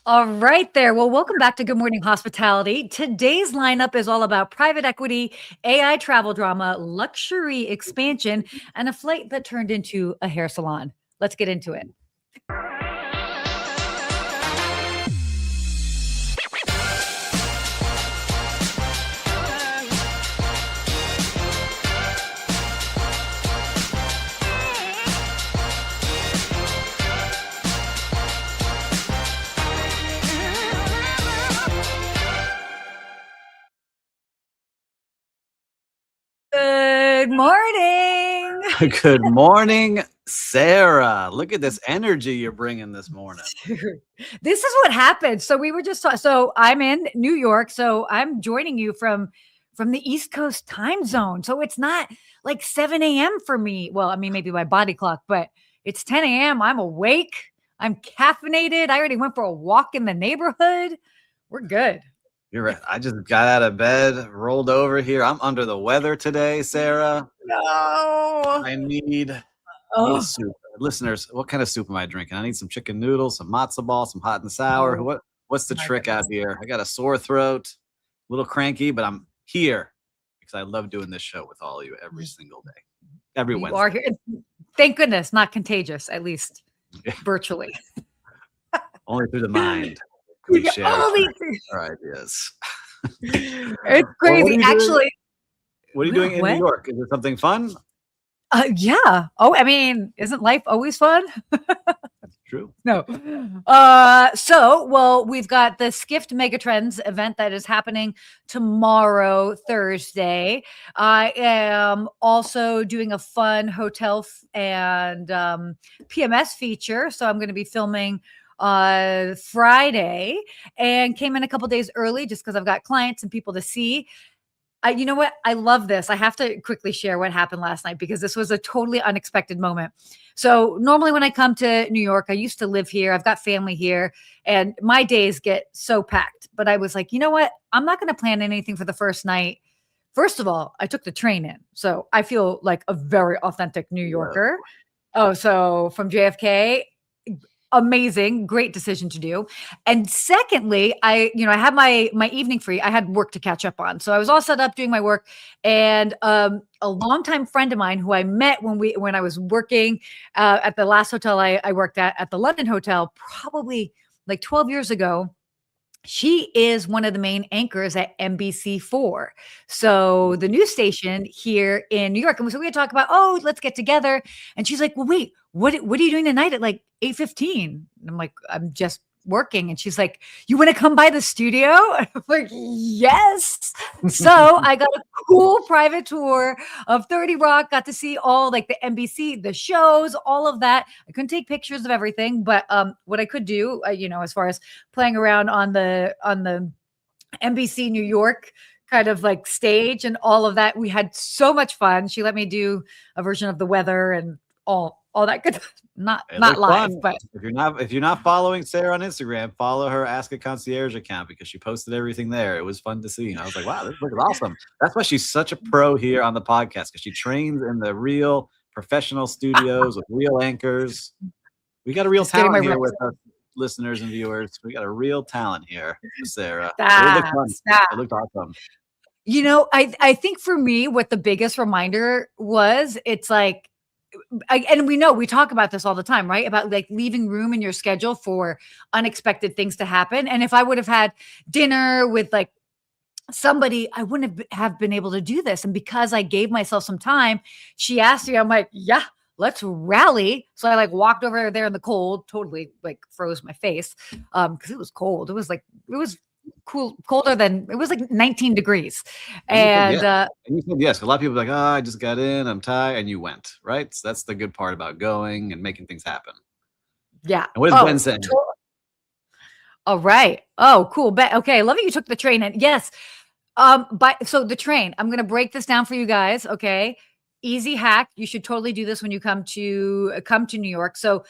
All right there. Well, welcome back to Good Morning Hospitality. Today's lineup is all about private equity, AI travel drama, luxury expansion, and a flight that turned into a hair salon. Let's get into it. Good morning. Good morning, Sarah. Look at this energy you're bringing this morning. This is what happened. So we were just so I'm in New York, so I'm joining you from the East Coast time zone. So it's not like 7 a.m. for me. Well, I mean, maybe my body clock, but it's 10 a.m. I'm awake. I'm caffeinated. I already went for a walk in the neighborhood. We're good. You're right. I just got out of bed, rolled over here. I'm under the weather today, Sarah. No. I need soup. Listeners, what kind of soup am I drinking? I need some chicken noodles, some matzo ball, some hot and sour. What's the trick out here? I got a sore throat, a little cranky, but I'm here because I love doing this show with all of you every single day, every Wednesday. You are here. Thank goodness, not contagious, at least virtually. Only through the mind. We share our ideas. It's crazy. Actually, what are you doing in New York? Is it something fun? Yeah. Oh, I mean, isn't life always fun? That's true. No. Well, we've got the Skift Megatrends event that is happening tomorrow, Thursday. I am also doing a fun hotel and PMS feature. So I'm going to be filming Friday and came in a couple days early just because I've got clients and people to see. You know what? I love this. I have to quickly share what happened last night because this was a totally unexpected moment. So normally when I come to New York, I used to live here. I've got family here and my days get so packed. But I was like, you know what? I'm not going to plan anything for the first night. First of all, I took the train in. So I feel like a very authentic New Yorker. Oh, so from JFK, amazing, great decision to do. And secondly, I had my evening free. I had work to catch up on. So I was all set up doing my work. And a longtime friend of mine who I met when I was working at the last hotel I worked at the London Hotel, probably like 12 years ago. She is one of the main anchors at NBC4. So the news station here in New York. And so we had talk about, let's get together. And she's like, well, wait, what are you doing tonight at like 8:15? And I'm like, I'm just working. And she's like, you want to come by the studio? And I'm like, yes. So I got a cool private tour of 30 Rock, got to see all like the NBC, the shows, all of that. I couldn't take pictures of everything, but what I could do, as far as playing around on the NBC New York kind of like stage and all of that, we had so much fun. She let me do a version of the weather and all that good. Not live, fun. But if you're not following Sarah on Instagram, follow her Ask a Concierge account because she posted everything there. It was fun to see. And I was like, wow, this looks awesome. That's why she's such a pro here on the podcast because she trains in the real professional studios with real anchors. We got a real talent here with us, listeners and viewers. We got a real talent here, Sarah. It looked awesome. I think for me, what the biggest reminder was, it's like, and we talk about this all the time, right? About like leaving room in your schedule for unexpected things to happen. And if I would have had dinner with like somebody, I wouldn't have been able to do this. And because I gave myself some time, she asked me, I'm like, yeah, let's rally. So I like walked over there in the cold, totally like froze my face because it was cold. It was colder than it was like 19 degrees. And you said yes. A lot of people are like, I just got in, I'm tired, and you went, right? So that's the good part about going and making things happen. Yeah. And what is Ben saying? All right. Oh, cool. Okay. I love that you took the train. And yes. So the train, I'm going to break this down for you guys. Okay. Easy hack. You should totally do this when you come to New York. So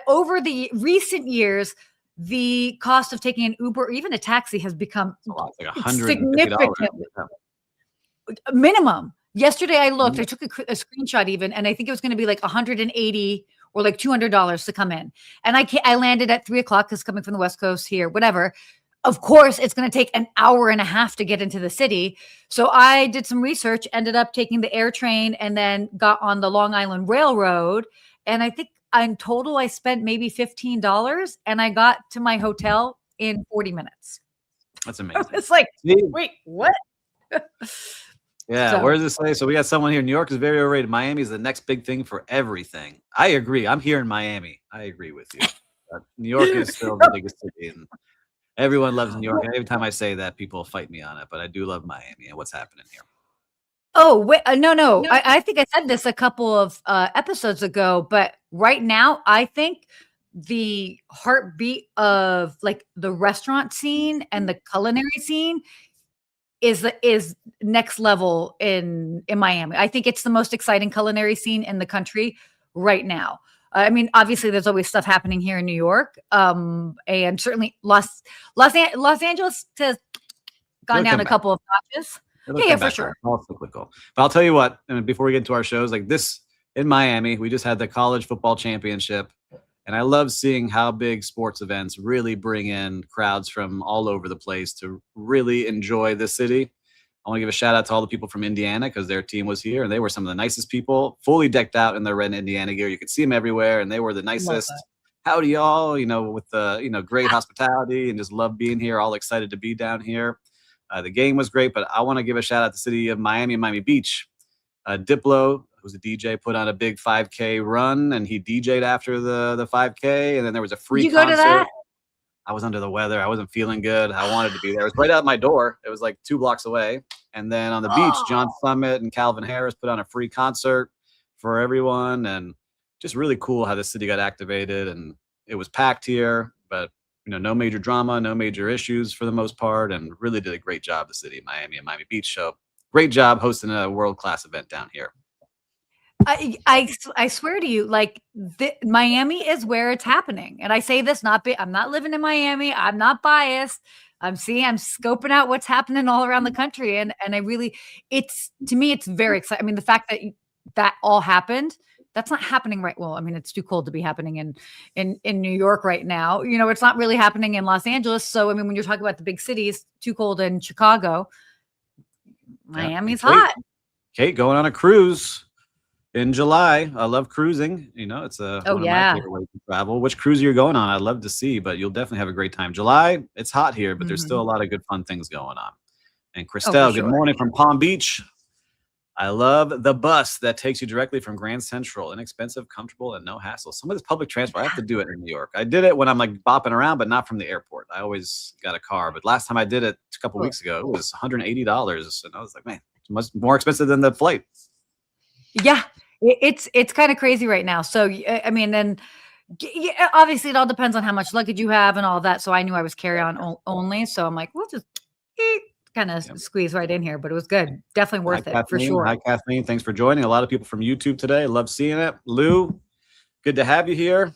over the recent years, the cost of taking an Uber or even a taxi has become significantly minimum. Yesterday I looked, I took a screenshot even, and I think it was going to be like $180 or like $200 to come in. And I landed at 3:00 because coming from the West Coast here, whatever. Of course, it's going to take an hour and a half to get into the city. So I did some research, ended up taking the air train, and then got on the Long Island Railroad. And I think in total, I spent maybe $15, and I got to my hotel in 40 minutes. That's amazing. It's like, wait, what? Yeah, So- where does it say? So we got someone here. New York is very overrated. Miami is the next big thing for everything. I agree. I'm here in Miami. I agree with you. New York is still the biggest city, and everyone loves New York. And every time I say that, people fight me on it. But I do love Miami and what's happening here. Oh, wait, no. I think I said this a couple of episodes ago, but right now, I think the heartbeat of like the restaurant scene and the culinary scene is next level in Miami. I think it's the most exciting culinary scene in the country right now. I mean, obviously, there's always stuff happening here in New York, and certainly Los Angeles has gone down a couple of notches. Yeah, for sure. All cyclical. But I'll tell you what, and before we get into our shows, like this in Miami, we just had the college football championship. And I love seeing how big sports events really bring in crowds from all over the place to really enjoy the city. I want to give a shout out to all the people from Indiana because their team was here and they were some of the nicest people, fully decked out in their red Indiana gear. You could see them everywhere and they were the nicest. Howdy, y'all, with the, great hospitality and just love being here. All excited to be down here. The game was great, but I want to give a shout out to the city of Miami and Miami Beach. Diplo, who's a DJ, put on a big 5K run, and he DJ'd after the 5K, and then there was a free concert. Go to that? I was under the weather. I wasn't feeling good. I wanted to be there. It was right out my door. It was like 2 blocks away. And then on the beach, John Summit and Calvin Harris put on a free concert for everyone, and just really cool how the city got activated, and it was packed here, but no major drama, no major issues for the most part, and really did a great job, the city of Miami and Miami Beach. So great job hosting a world-class event down here. I swear to you, like Miami is where it's happening. And I say this, I'm not living in Miami. I'm not biased. I'm scoping out what's happening all around the country. And to me, it's very exciting. I mean, the fact that all happened, that's not happening right. Well, I mean, it's too cold to be happening in New York right now. It's not really happening in Los Angeles. So, I mean, when you're talking about the big cities, too cold in Chicago, Miami's hot. Kate going on a cruise in July. I love cruising. It's one of my favorite ways to travel. Which cruise are you going on? I'd love to see, but you'll definitely have a great time. July, it's hot here, but there's still a lot of good fun things going on. And Christelle, good morning from Palm Beach. I love the bus that takes you directly from Grand Central. Inexpensive, comfortable, and no hassle. Some of this public transport, I have to do it in New York. I did it when I'm like bopping around, but not from the airport. I always got a car. But last time I did it a couple weeks ago, it was $180. And I was like, man, it's much more expensive than the flight. Yeah, it's kind of crazy right now. So, I mean, then obviously it all depends on how much luggage you have and all that. So I knew I was carry-on only. So I'm like, we'll just kind of squeeze right in here, but it was good. Definitely worth it for sure. Hi, Kathleen. Thanks for joining. A lot of people from YouTube today. Love seeing it. Lou, good to have you here.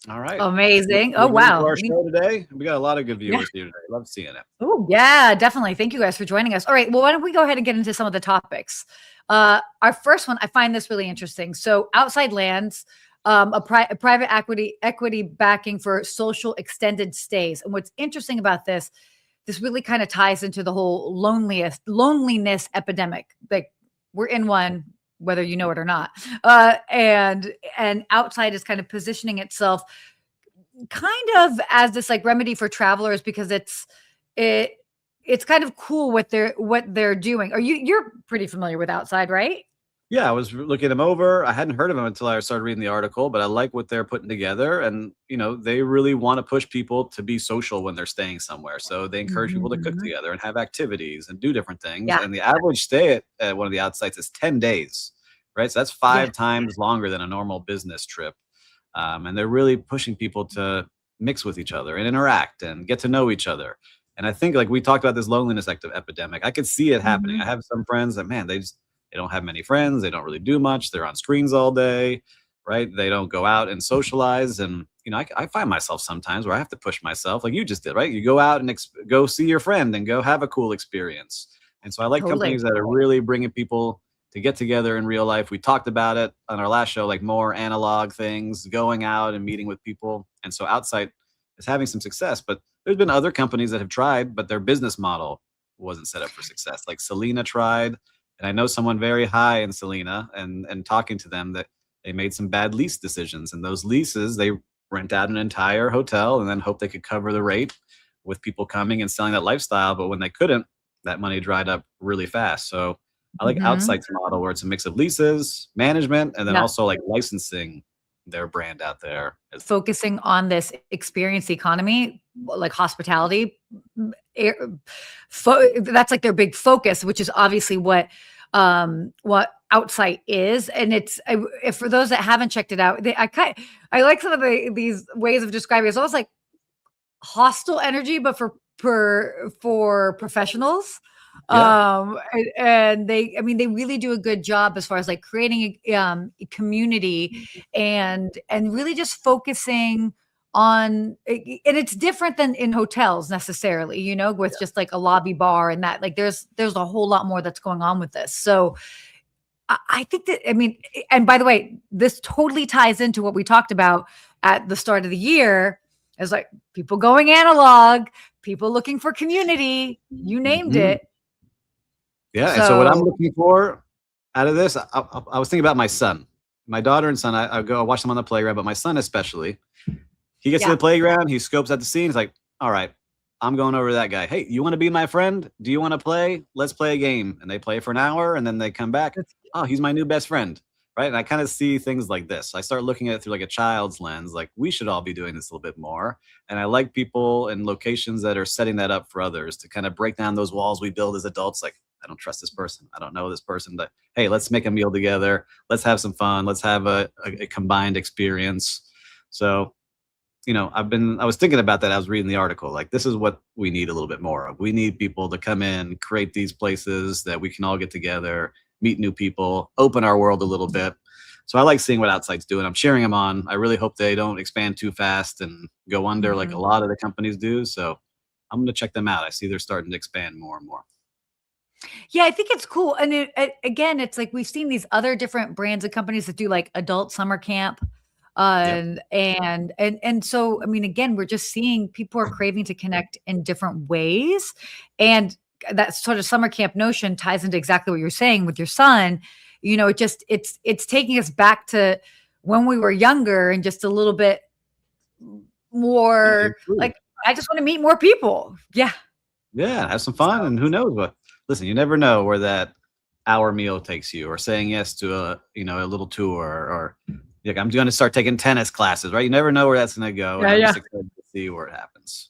All right. Amazing. Oh, wow. Our show today. We got a lot of good viewers here today. Love seeing it. Oh, yeah, definitely. Thank you guys for joining us. All right. Well, why don't we go ahead and get into some of the topics? Our first one, I find this really interesting. So Outsite lands a private equity backing for social extended stays. And what's interesting about this really kind of ties into the whole loneliness epidemic. Like we're in one, whether you know it or not. And Outsite is kind of positioning itself kind of as this like remedy for travelers because it's kind of cool what they're doing. You're pretty familiar with Outsite, right? Yeah, I was looking them over. I hadn't heard of them until I started reading the article, but I like what they're putting together. And, they really want to push people to be social when they're staying somewhere. So they encourage people to cook together and have activities and do different things. Yeah. And the average stay at one of the Outsites is 10 days, right? So that's 5 times longer than a normal business trip. And they're really pushing people to mix with each other and interact and get to know each other. And I think like we talked about this loneliness epidemic, I could see it happening. I have some friends that, man, they don't have many friends. They don't really do much. They're on screens all day, right? They don't go out and socialize. And, I find myself sometimes where I have to push myself like you just did, right? You go out and go see your friend and go have a cool experience. And so I like companies that are really bringing people to get together in real life. We talked about it on our last show, like more analog things, going out and meeting with people. And so Outsite is having some success, but there's been other companies that have tried, but their business model wasn't set up for success. Like Selena tried, and I know someone very high in Selena, and talking to them that they made some bad lease decisions. And those leases, they rent out an entire hotel and then hope they could cover the rate with people coming and selling that lifestyle. But when they couldn't, that money dried up really fast. So I like Mhm. Outsite's model where it's a mix of leases, management, and then Yeah. also like licensing their brand out there. Focusing on this experience economy, like hospitality, air that's like their big focus, which is obviously what Outsite is. And it's if for those that haven't checked it out, I like some of these ways of describing it. It's almost like hostile energy, but for professionals. Yeah. And they, I mean, they really do a good job as far as like creating a community and really just focusing on and it's different than in hotels necessarily, you know, with just like a lobby bar and that like there's a whole lot more that's going on with this. So I think that, I mean, and by the way, this totally ties into what we talked about at the start of the year. Is like people going analog, people looking for community. You named Mhm. it. Yeah. And so what I'm So looking for out of this, I was thinking about my son, my daughter and son. I watch them on the playground, but my son especially, he gets to the yeah, playground, he scopes out the scene. He's like, all right, I'm going over to that guy. Hey, you want to be my friend? Do you want to play? Let's play a game. And they play for an hour and then they come back. that's Oh, he's my new best friend. Right. And I kind of see things like this. I start looking at it through like a child's lens, like we should all be doing this a little bit more. And I like people and locations that are setting that up for others to kind of break down those walls we build as adults. Like, I don't trust this person. I don't know this person, but hey, let's make a meal together. Let's have some fun. Let's have a combined experience. So I was thinking about that. I was reading the article. Like, this is what we need a little bit more of. We need people to come in, create these places that we can all get together, meet new people, open our world a little bit. So I like seeing what Outsite's doing. I'm cheering them on. I really hope they don't expand too fast and go under like a mhm. lot of the companies do. So I'm going to check them out. I see they're starting to expand more and more. Yeah, I think it's cool. And again, it's like we've seen these other different brands and companies that do like adult summer camp. Yep. And so I mean, again, we're just seeing people are craving to connect in different ways. And that sort of summer camp notion ties into exactly what you're saying with your son. You know, it's taking us back to when we were younger and just a little bit Yeah. more Improve. like I just want to meet more people. Yeah. Yeah, have some fun, So and who knows what. Listen, you never know where that hour meal takes you, or saying yes to a little tour, or like I'm going to start taking tennis classes, right? You never know where that's going to go, and yeah, I'm yeah. just excited to see where it happens.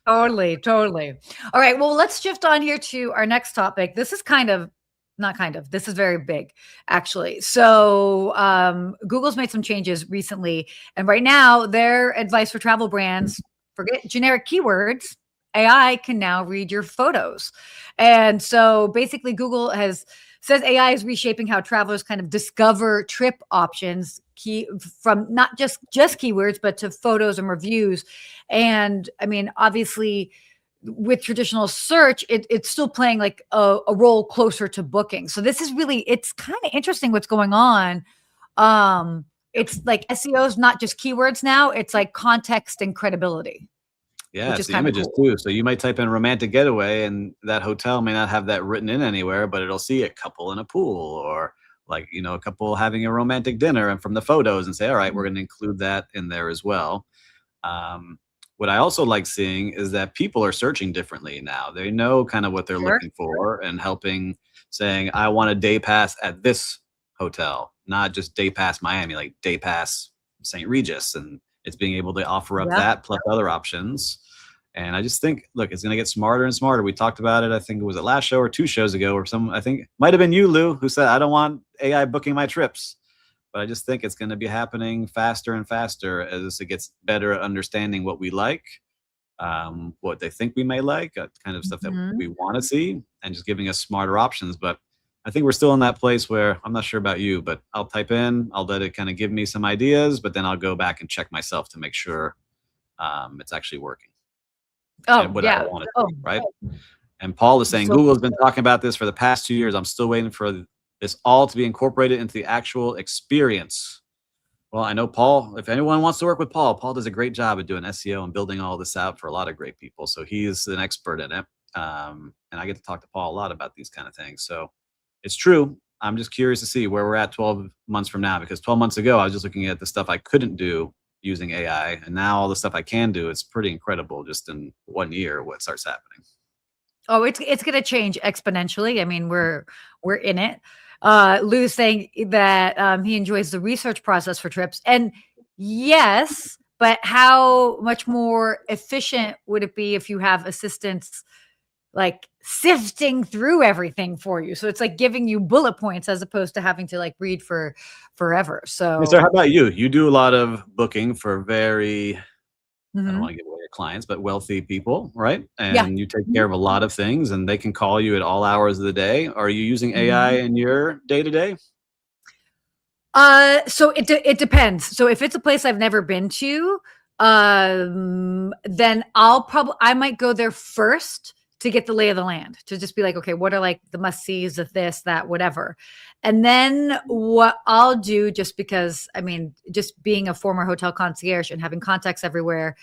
Totally, totally. All right, well, let's shift on here to our next topic. This is kind of not kind of, this is very big, actually. So, Google's made some changes recently, and right now, their advice for travel brands, forget generic keywords. AI can now read your photos. And so basically Google has says AI is reshaping how travelers kind of discover trip options key from not just keywords but to photos and reviews. And I mean, obviously, with traditional search, it's still playing like a role closer to booking. So this is really, it's kind of interesting what's going on. Yep. It's like SEO is not just keywords now; it's like context and credibility, Yeah, which it's is the kind of images cool. too. So you might type in romantic getaway, and that hotel may not have that written in anywhere, but it'll see a couple in a pool, or like a couple having a romantic dinner, and from the photos, and say, all right, we're going to include that in there as well. Um, what I also like seeing is that people are searching differently now. They know kind of what they're Sure. looking for and helping, saying, I want a day pass at this hotel, not just day pass Miami, like day pass St. Regis. And it's being able to offer up Yeah. that plus other options. And I just think, look, it's going to get smarter and smarter. We talked about it. I think it was the last show or 2 shows ago, or I think it might have been you, Lou, who said, I don't want AI booking my trips. But I just think it's going to be happening faster and faster as it gets better at understanding what we like, what they think we may like, kind of stuff that Mhm. we want to see, and just giving us smarter options. But I think we're still in that place where I'm not sure about you, but I'll type in, I'll let it kind of give me some ideas, but then I'll go back and check myself to make sure it's actually working and Oh, what I yeah. want to Oh, see, right? And Paul is saying so Google's been talking about this for the past 2 years. I'm still waiting for This all to be incorporated into the actual experience. Well, I know Paul, if anyone wants to work with Paul, Paul does a great job at doing SEO and building all this out for a lot of great people. So he's an expert in it. And I get to talk to Paul a lot about these kind of things. So it's true. I'm just curious to see where we're at 12 months from now, because 12 months ago, I was just looking at the stuff I couldn't do using AI. And now all the stuff I can do, it's pretty incredible just in 1 year what starts happening. Oh, it's gonna change exponentially. I mean, we're in it. Lou's saying that he enjoys the research process for trips, and yes, but how much more efficient would it be if you have assistants like sifting through everything for you? So it's like giving you bullet points as opposed to having to like read for forever. Hey, sir, So how about you? You do a lot of booking for very, I don't want mhm. to give away your clients, but wealthy people, right? Yeah. And you take care Mhm. of a lot of things and they can call you at all hours of the day. Are you using AI Mhm. in your day to day? So it depends. So if it's a place I've never been to, then I might go there first to get the lay of the land, to just be like, okay, what are like the must sees of this, that, whatever. And then what I'll do, just because I mean, just being a former hotel concierge and having contacts everywhere,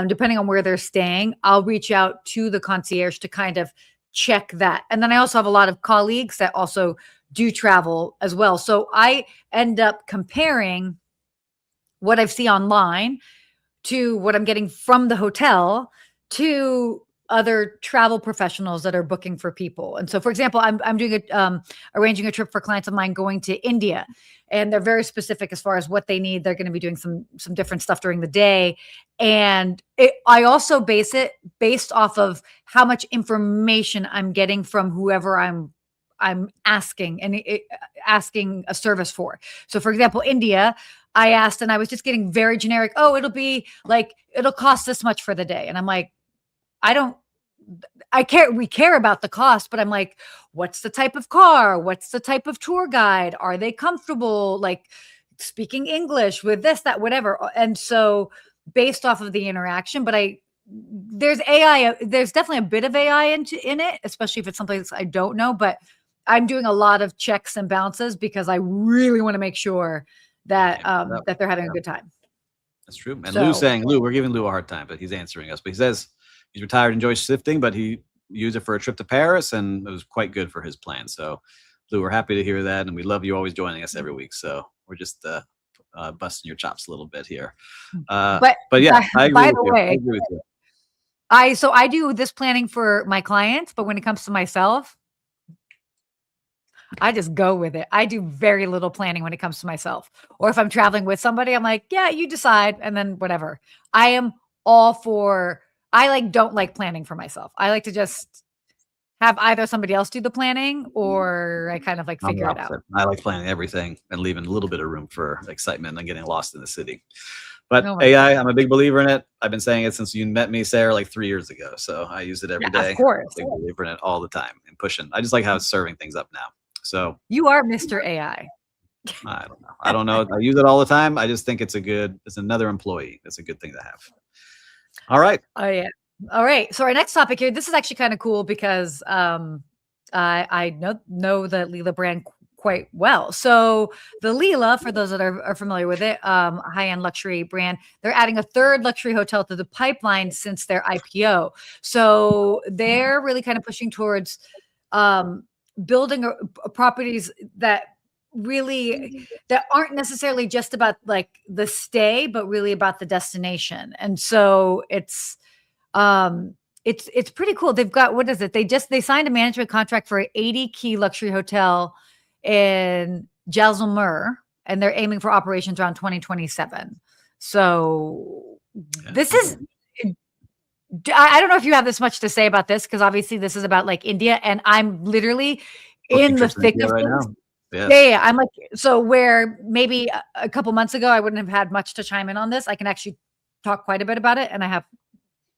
depending on where they're staying, I'll reach out to the concierge to kind of check that. And then I also have a lot of colleagues that also do travel as well. So I end up comparing what I see online to what I'm getting from the hotel to other travel professionals that are booking for people. And so, for example, I'm doing arranging a trip for clients of mine going to India, and they're very specific as far as what they need. They're going to be doing some different stuff during the day, and I also base it based off of how much information I'm getting from whoever I'm asking and asking a service for. So, for example, India, I asked and I was just getting very generic. Oh, it'll cost this much for the day. And I'm like, I don't, I care. We care about the cost, but I'm like, what's the type of car? What's the type of tour guide? Are they comfortable like speaking English with this, that, whatever? And so based off of the interaction, but there's AI, there's definitely a bit of AI in it, especially if it's someplace I don't know, but I'm doing a lot of checks and balances because I really want to make sure You that can't mess it up. that they're having a Yeah, good time. that's true. And Lou's So saying, Lou, we're giving Lou a hard time, but he's answering us. But he says he's retired, enjoys shifting, but he used it for a trip to Paris and it was quite good for his plan. So, Lou, we're happy to hear that. And we love you always joining us every week. So, we're just busting your chops a little bit here. but But yeah, I agree by with the you. I way, agree with you. I do this planning for my clients, but when it comes to myself, I just go with it. I do very little planning when it comes to myself. Or if I'm traveling with somebody, I'm like, yeah, you decide and then whatever. I am all for I like don't like planning for myself. I like to just have either somebody else do the planning or I kind of like I'm the figure it out. opposite. I like planning everything and leaving a little bit of room for excitement and getting lost in the city. But Oh my AI, god. I'm a big believer in it. I've been saying it since you met me, Sarah, like 3 years ago. So I use it Yeah, every of day. I'm a course. big believer in it all the time and pushing. I just like how it's serving things up now. So You are Mr. AI. I don't know. I don't know. I use it all the time. I just think it's another employee. It's a good thing to have. All right. Oh yeah. All right. So our next topic here, this is actually kind of cool because I know the Leela brand quite well. So the Leela, for those that are familiar with it, high-end luxury brand, they're adding a third luxury hotel to the pipeline since their IPO. So they're really kind of pushing towards um, building properties that really that aren't necessarily just about like the stay, but really about the destination. And so it's pretty cool. They've got what is it? They signed a management contract for an 80 key luxury hotel in Jaisalmer, and they're aiming for operations around 2027. So Yeah. this is I don't know if you have this much to say about this because obviously this is about like India, and I'm literally Booking in the trips in thick India of right things. now. Yeah, Yes. yeah. I'm like, so where maybe a couple months ago I wouldn't have had much to chime in on this. I can actually talk quite a bit about it, and I have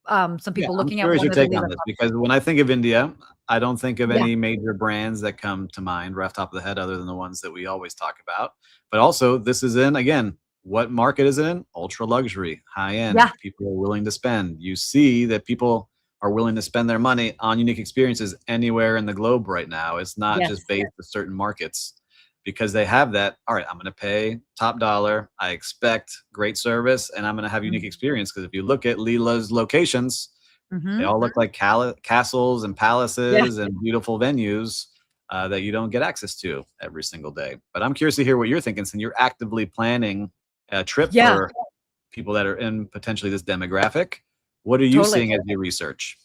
some Yeah, people I'm looking at curious one your of the take Leela on this properties. because when I think of India, I don't think of Yeah. any major brands that come to mind right off the top of the head other than the ones that we always talk about. But also, this is in, again, what market is it in? Ultra luxury, high end. Yeah. People are willing to spend. You see that people are willing to spend their money on unique experiences anywhere in the globe right now. It's not Yes. just based on certain markets because they have that. All right, I'm going to pay top dollar. I expect great service and I'm going to have unique experience. Because if you look at Leela's locations, they all look like castles and palaces and beautiful venues that you don't get access to every single day. But I'm curious to hear what you're thinking since you're actively planning a trip for people that are in potentially this demographic. What are you seeing as you research?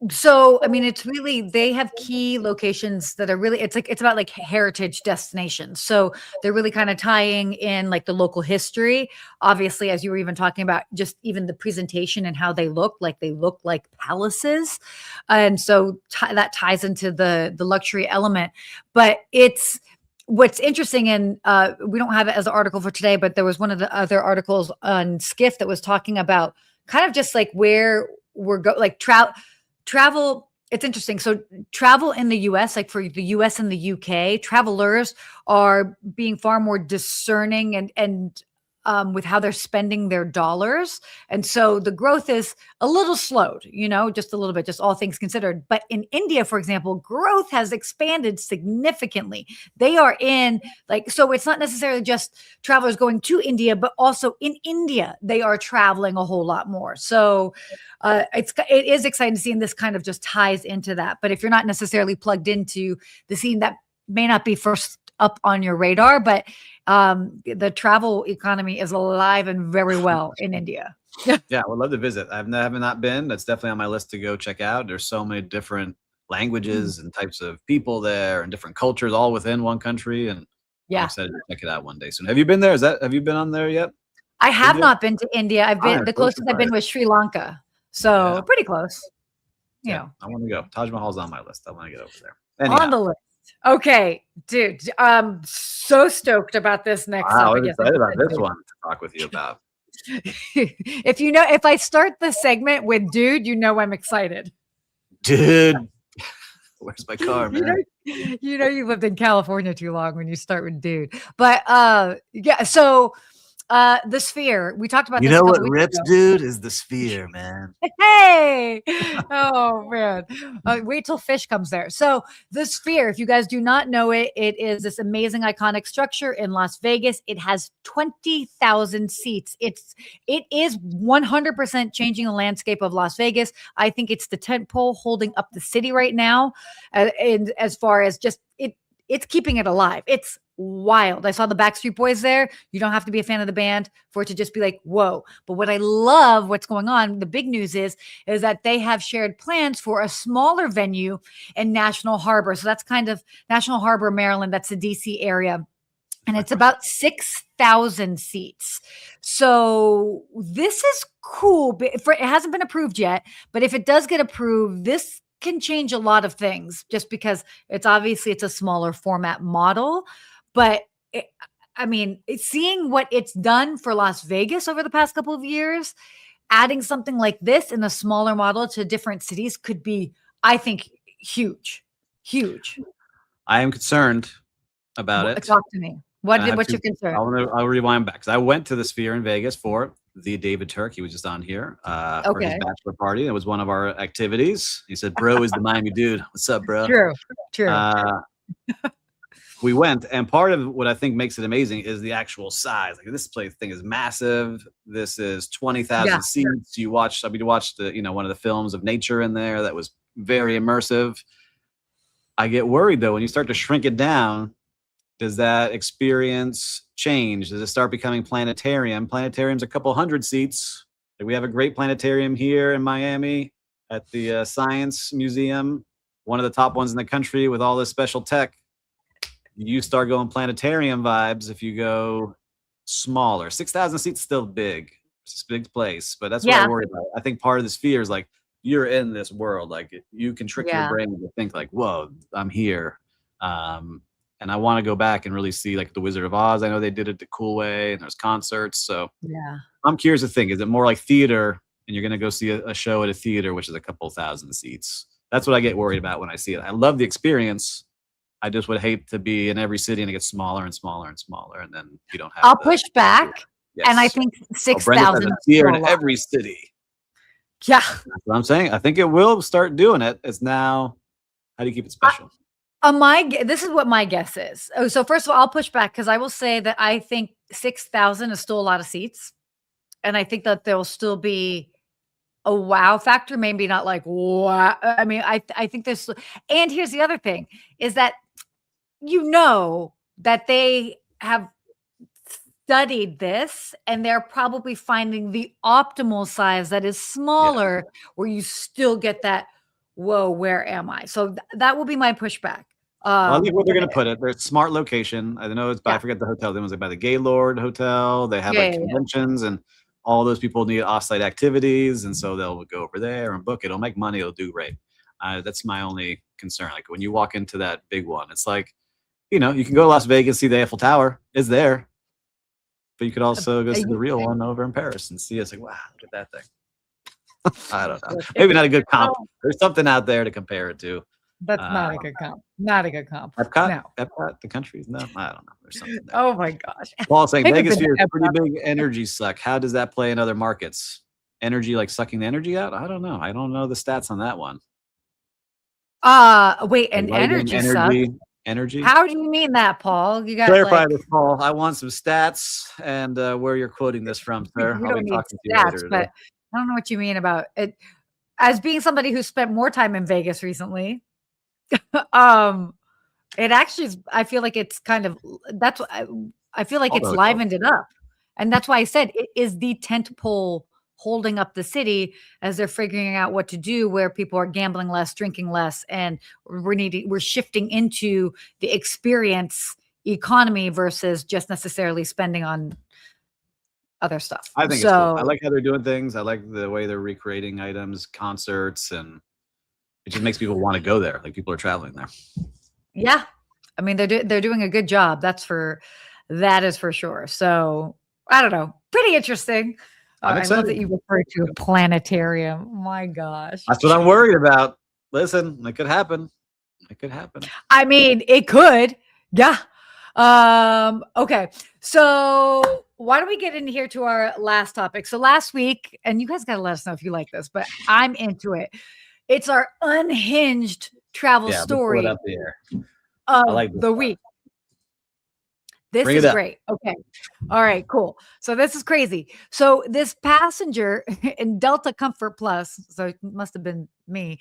So, I mean, it's really, they have key locations that are really, it's about like heritage destinations. So they're really kind of tying in like the local history. Obviously, as you were even talking about, just even the presentation and how they look like palaces. And so that ties into the luxury element, but what's interesting, and we don't have it as an article for today, but there was one of the other articles on Skiff that was talking about kind of just like where we're travel. It's interesting. So travel in the US, like for the US and the UK, travelers are being far more discerning and with how they're spending their dollars. And so the growth is a little slowed, just a little bit, just all things considered. But in India, for example, growth has expanded significantly. They are in so it's not necessarily just travelers going to India, but also in India, they are traveling a whole lot more. So it is exciting to see, and this kind of just ties into that. But if you're not necessarily plugged into the scene, that may not be first up on your radar, but the travel economy is alive and very well in India. Yeah, I would love to visit. I have not been. That's definitely on my list to go check out. There's so many different languages and types of people there and different cultures all within one country. And I'm excited to check it out one day soon. Have you been there? Have you been on there yet? I have not been to India. I've been, the closest I've been was Sri Lanka. So pretty close. I want to go. Taj Mahal's on my list. I want to get over there. Anyhow. On the list. Okay, dude. I'm so stoked about this next topic. I'm excited about this one to talk with you about. If I start the segment with dude, I'm excited. Dude, where's my car, man? You lived in California too long when you start with dude. But so the Sphere, we talked about this. What rips, dude, is the Sphere, man. Hey, oh man, wait till Fish comes there. So the Sphere, if you guys do not know it, it is this amazing iconic structure in Las Vegas. It has 20,000 seats. It is 100% changing the landscape of Las Vegas. I think it's the tentpole holding up the city right now, and as far as just it's keeping it alive. It's wild. I saw the Backstreet Boys there. You don't have to be a fan of the band for it to just be like, whoa. But what I love, what's going on, the big news is that they have shared plans for a smaller venue in National Harbor. So that's kind of National Harbor, Maryland. That's the DC area. And it's about 6,000 seats. So this is cool. It hasn't been approved yet, but if it does get approved, this can change a lot of things just because it's a smaller format model. But seeing what it's done for Las Vegas over the past couple of years, adding something like this in a smaller model to different cities could be, I think, huge. I am concerned about it. Talk to me. What's your concern? I'll rewind back because I went to the Sphere in Vegas for the David Turk. He was just on here for his bachelor party. It was one of our activities. He said, "Bro is the Miami dude. What's up, bro?" True. We went, and part of what I think makes it amazing is the actual size. Like this thing is massive. This is 20,000 seats. We watched the one of the films of nature in there that was very immersive. I get worried though when you start to shrink it down. Does that experience change? Does it start becoming planetarium? Planetarium's a couple hundred seats. Like we have a great planetarium here in Miami at the Science Museum, one of the top ones in the country with all this special tech. You start going planetarium vibes if you go smaller. 6,000 seats still big. It's a big place, but that's what I worry about. I think part of the Sphere is like you're in this world. Like you can trick your brain to think like, "Whoa, I'm here." And I want to go back and really see like the Wizard of Oz. I know they did it the cool way, and there's concerts. So I'm curious to think: is it more like theater, and you're going to go see a show at a theater, which is a couple thousand seats? That's what I get worried about when I see it. I love the experience. I just would hate to be in every city and it gets smaller and smaller and smaller, and then you don't have. I'll push back, and I think 6,000 here in every city. Yeah. That's what I'm saying. I think it will start doing it. It's now, how do you keep it special? This is what my guess is. Oh, so first of all, I'll push back because I will say that I think 6,000 is still a lot of seats, and I think that there will still be a wow factor. Maybe not like wow. I mean, I think there's. And here's the other thing: is that that they have studied this and they're probably finding the optimal size that is Yeah. smaller, where you still get that. Whoa, where am I? So that will be my pushback. Well, I think where they're But going to put it. They're smart location. I know it's, I yeah, forget the hotel. It was like by the Gaylord Hotel. They have yeah, like yeah, yeah. conventions and all those people need offsite activities. And so they'll go over there and book it. It'll make money. It'll do great. That's my only concern. Like when you walk into that big one, it's like, you know, you can go to Las Vegas, see the Eiffel Tower. It's there. But you could also go see the real one over in Paris and see it. It's like, wow, look at that thing. I don't know. Maybe not a good comp. There's something out there to compare it to. That's not a good comp. Not a good comp. Epcot? No. Epcot, the countries? No, I don't know. There's something there. Oh my gosh. Paul saying Pick a Vegas bit here is of pretty big energy suck. How does that play in other markets? Energy, like sucking the energy out? I don't know. I don't know the stats on that one. Wait, Like an lighting, energy suck? energy. How do you mean that, Paul? You got Clarify like this, Paul. I want some stats and where you're quoting this from, sir. we I'll don't be need talking to you stats, later today. but I don't know what you mean about it. As being somebody who spent more time in Vegas recently, um, it actually is, I feel like it's kind of that's what I feel like All the it's hotels. livened it up. And that's why I said it is the tent pole holding up the city as they're figuring out what to do, where people are gambling less, drinking less, and we're shifting into the experience economy versus just necessarily spending on other stuff. I think it's cool. I So like how they're doing things. I like the way they're recreating items, concerts, and it just makes people want to go there. Like people are traveling there. yeah, I mean they're doing a good job. That is for sure. So I don't know, pretty interesting. I'm I love excited. that you referred to a planetarium. My gosh. That's what I'm worried about. Listen, it could happen. It could happen. I mean, it could. Yeah. Okay. So why don't we get in here to our last topic? So last week, and you guys got to let us know if you like this, but I'm into it. It's our unhinged travel Yeah, let's pull it story up here. I of like this the one. week. This Bring it is up. great. Okay. All right, cool. So this is crazy. So this passenger in Delta Comfort Plus, so it must have been me.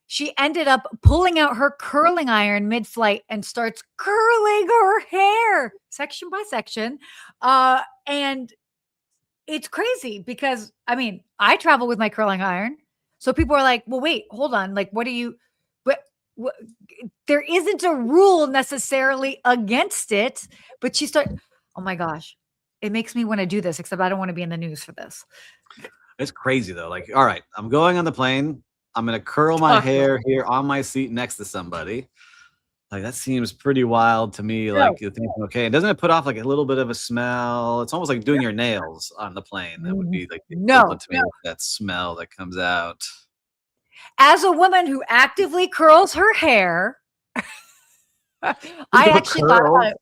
She ended up pulling out her curling iron mid-flight and starts curling her hair section by section. And it's crazy because I mean, I travel with my curling iron. So people are like, well, wait, hold on. Like, what do you, what, there isn't a rule necessarily against it, but oh my gosh, it makes me want to do this, except I don't want to be in the news for this. It's crazy though. Like, all right, I'm going on the plane. I'm gonna curl my hair here on my seat next to somebody. Like that seems pretty wild to me. Like you think, okay, and doesn't it put off like a little bit of a smell? It's almost like doing your nails on the plane. That would be like the equivalent to me with that smell that comes out. As a woman who actively curls her hair, I actually thought about it.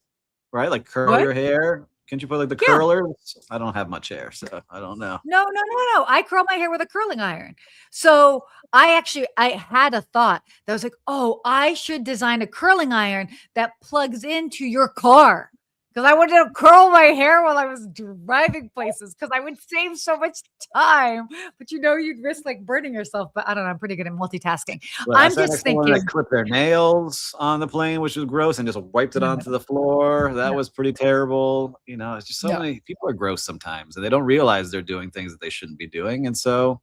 Right? Like curl your hair. Can't you put like the curlers? I don't have much hair, so I don't know. No. I curl my hair with a curling iron. So I had a thought that was like, oh, I should design a curling iron that plugs into your car. Because I wanted to curl my hair while I was driving places because I would save so much time. But you'd risk like burning yourself. But I don't know. I'm pretty good at multitasking. Well, I'm just thinking. They clipped their nails on the plane, which was gross, and just wiped it onto the floor. That was pretty terrible. It's just so many people are gross sometimes, and they don't realize they're doing things that they shouldn't be doing. And so,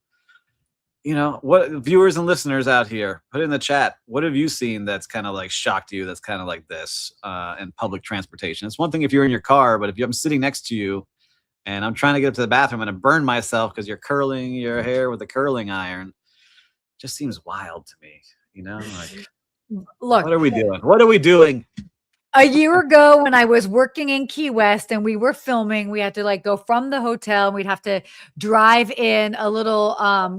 what viewers and listeners out here, put in the chat, what have you seen that's kind of like shocked you? That's kind of like this in public transportation. It's one thing if you're in your car, but if I'm sitting next to you and I'm trying to get up to the bathroom and I burn myself because you're curling your hair with a curling iron, just seems wild to me. Like, Look, what are we doing? What are we doing? A year ago when I was working in Key West and we were filming, we had to like go from the hotel and we'd have to drive in a little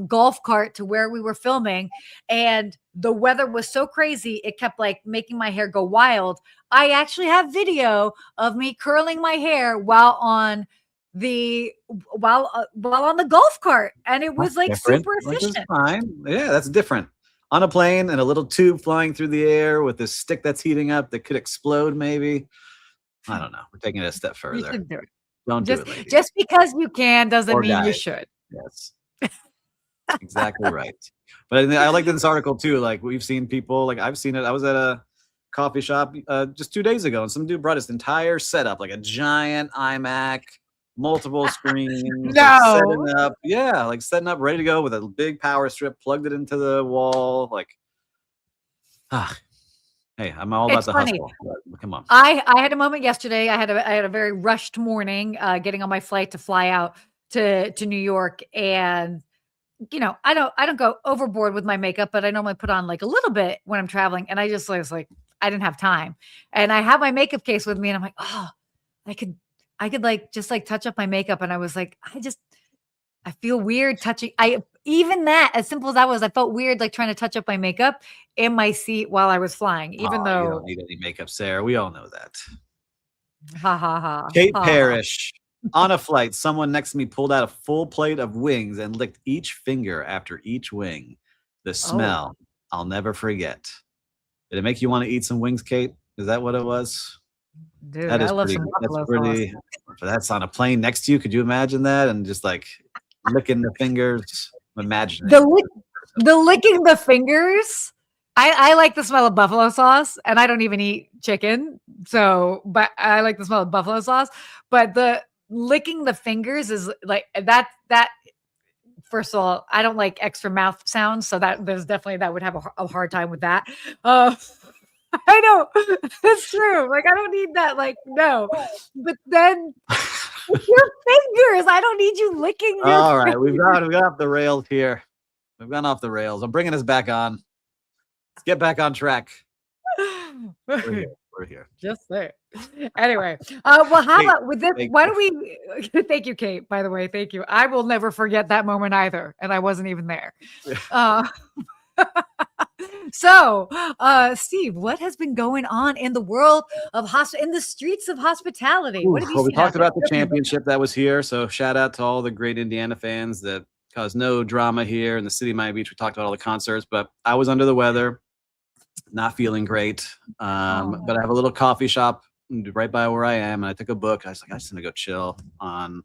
golf cart to where we were filming. And the weather was so crazy, it kept like making my hair go wild. I actually have video of me curling my hair while on while on the golf cart, and it was like Different, super which is efficient. fine. Yeah, that's different. On a plane and a little tube flying through the air with this stick that's heating up that could explode, maybe. I don't know. We're taking it a step You further. should do it. Don't do Just it, ladies just because you can doesn't or mean you guys. should. Yes, exactly right. But I like this article too. Like we've seen people, like I've seen it. I was at a coffee shop just 2 days ago, and some dude brought his entire setup, like a giant iMac, multiple screens, like No. setting up. Yeah, like setting up, ready to go with a big power strip, plugged it into the wall. Like, hey, I'm all about It's the funny. hustle. But come on. I had a moment yesterday. I had a very rushed morning, getting on my flight to fly out to New York, and I don't go overboard with my makeup, but I normally put on like a little bit when I'm traveling, and I just was like, I didn't have time, and I have my makeup case with me, and I'm like, oh, I could like just like touch up my makeup, and I was like, I feel weird touching. Even that, as simple as that was, I felt weird like trying to touch up my makeup in my seat while I was flying, even Oh, you don't though, need any makeup, Sarah. We all know that. ha ha ha, Kate ha ha. Parrish. On a flight, someone next to me pulled out a full plate of wings and licked each finger after each wing. The Oh, smell, I'll never forget. Did it make you want to eat some wings, Kate? Is that what it was? dude, That I is love pretty. some That's buffalo sauce. pretty. That's on a plane next to you. Could you imagine that? And just like licking the fingers, imagining. The licking the fingers. I like the smell of buffalo sauce, and I don't even eat chicken, but I like the smell of buffalo sauce. But the licking the fingers is like that. First of all, I don't like extra mouth sounds, so that that would have a hard time with that. Uh, I know it's true. Like I don't need that. Like no, but then your fingers. I don't need you licking your. All right, we got off the rails here. We've gone off the rails. I'm bringing us back on. Let's get back on track. We're here. We're here. Just there. Anyway, well, how Kate, about with this? thank Why you. don't we? Thank you, Kate. By the way, thank you. I will never forget that moment either, and I wasn't even there. Uh, so, Steve, what has been going on in the world of in the streets of hospitality? What have you Well, we seen talked out there? about the championship that was here. So shout out to all the great Indiana fans that caused no drama here in the city of Miami Beach. We talked about all the concerts, but I was under the weather, not feeling great. But I have a little coffee shop right by where I am, and I took a book. I was like, I just want to go chill on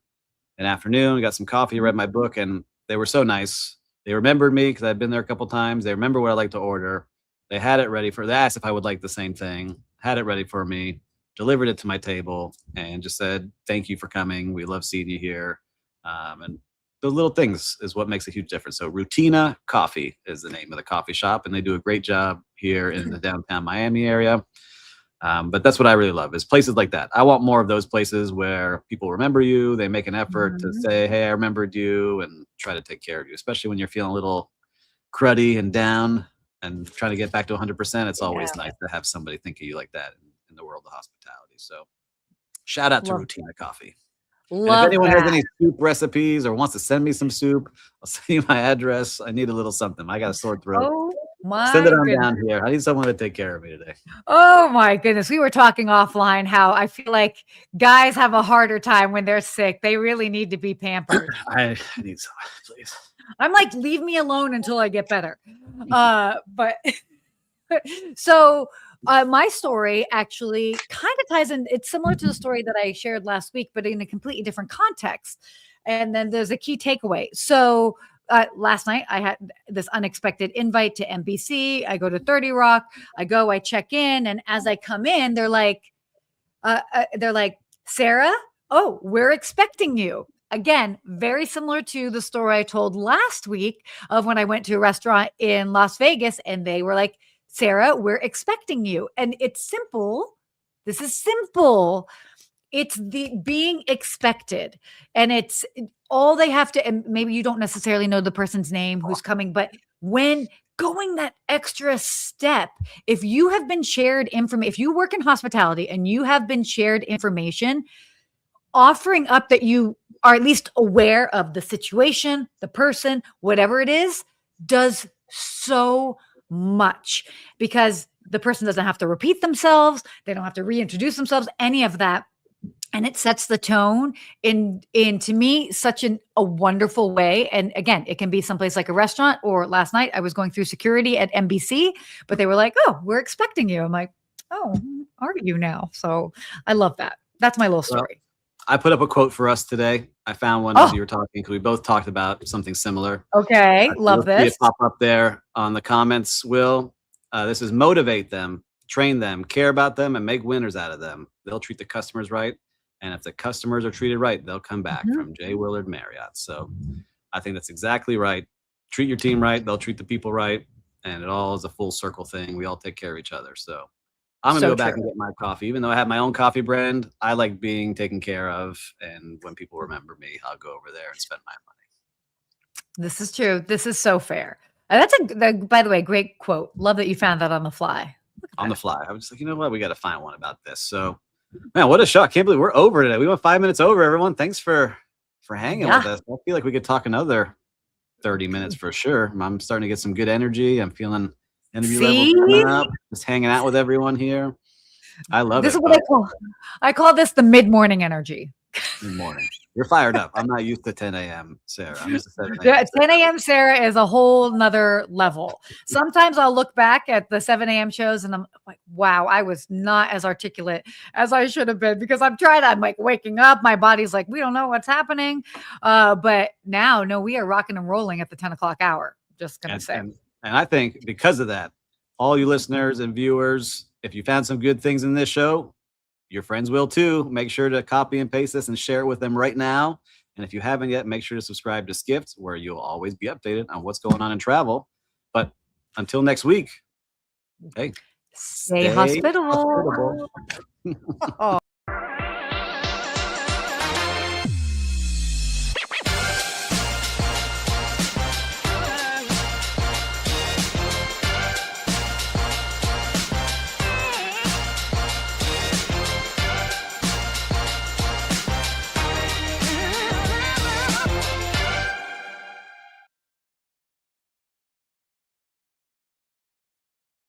an afternoon. Got some coffee, read my book, and they were so nice. They remembered me because I'd been there a couple times. They remember what I like to order. They had it ready they asked if I would like the same thing, had it ready for me, delivered it to my table, and just said, thank you for coming. We love seeing you here. And the little things is what makes a huge difference. So Rutina Coffee is the name of the coffee shop, and they do a great job here in the downtown Miami area. But that's what I really love is places like that. I want more of those places where people remember you. They make an effort to say, hey, I remembered you, and try to take care of you, especially when you're feeling a little cruddy and down and trying to get back to 100%. It's always nice to have somebody think of you like that in the world of hospitality. So shout out to Rutina Coffee. And if anyone has any soup recipes or wants to send me some soup, I'll send you my address. I need a little something. I got a sore throat. Oh my Send it on goodness. down here. I need someone to take care of me today. Oh my goodness. We were talking offline how I feel like guys have a harder time when they're sick. They really need to be pampered. I need someone, please. I'm like, leave me alone until I get better. But so my story actually kind of ties in. It's similar to the story that I shared last week, but in a completely different context. And then there's a key takeaway. So last night I had this unexpected invite to NBC. I go to 30 Rock. I check in, and as I come in, they're like, Sarah, oh, we're expecting you. Again, very similar to the story I told last week of when I went to a restaurant in Las Vegas, and they were like, Sarah, we're expecting you. And it's simple. This is simple. It's the being expected. And it's all they have to, and maybe you don't necessarily know the person's name who's coming, but when going that extra step, if you have been shared information, if you work in hospitality and you have been shared information, offering up that you are at least aware of the situation, the person, whatever it is, does so much because the person doesn't have to repeat themselves. They don't have to reintroduce themselves, any of that. and it sets the tone in to me such a wonderful way. And again, it can be someplace like a restaurant, or last night I was going through security at NBC, but they were like, "Oh, we're expecting you." I'm like, "Oh, are you now?" So I love that. That's my little Well, story. I put up a quote for us today. I found one as Oh, you were talking because we both talked about something similar. okay. So Love you'll see this. it pop up there on the comments, Will. This is motivate them, train them, care about them, and make winners out of them. They'll treat the customers right. And if the customers are treated right, they'll come back, Mhm. from Jay Willard Marriott. So I think that's exactly right. Treat your team right. They'll treat the people right. And it all is a full circle thing. We all take care of each other. So I'm gonna So go back true. and get my coffee. Even though I have my own coffee brand, I like being taken care of. And when people remember me, I'll go over there and spend my money. This is true. This is so fair. That's by the way, great quote. Love that you found that on the fly. Look at On the that. fly. I was just like, you know what? We got to find one about this. So, man, what a shock. Can't believe we're over today. We went 5 minutes over, everyone. Thanks for hanging Yeah. with us. I feel like we could talk another 30 minutes for sure. I'm starting to get some good energy. I'm feeling energy levels See? coming up. Just hanging out with everyone here. I love This it. is what But I call this the mid-morning energy. good morning. You're fired up. I'm not used to 10 a.m., Sarah. I'm used to 7 Yeah, a.m. 10 a.m. Sarah is a whole nother level. Sometimes I'll look back at the 7 a.m. shows and I'm like, wow, I was not as articulate as I should have been, because I'm like waking up. My body's like, we don't know what's happening. But now, no, we are rocking and rolling at the 10 o'clock hour. Just going to And, say. and and I think because of that, all you listeners and viewers, if you found some good things in this show, your friends will too. Make sure to copy and paste this and share it with them right now. And if you haven't yet, make sure to subscribe to Skipped, where you'll always be updated on what's going on in travel. But until next week, hey, Stay stay hospitable. hospitable. Oh.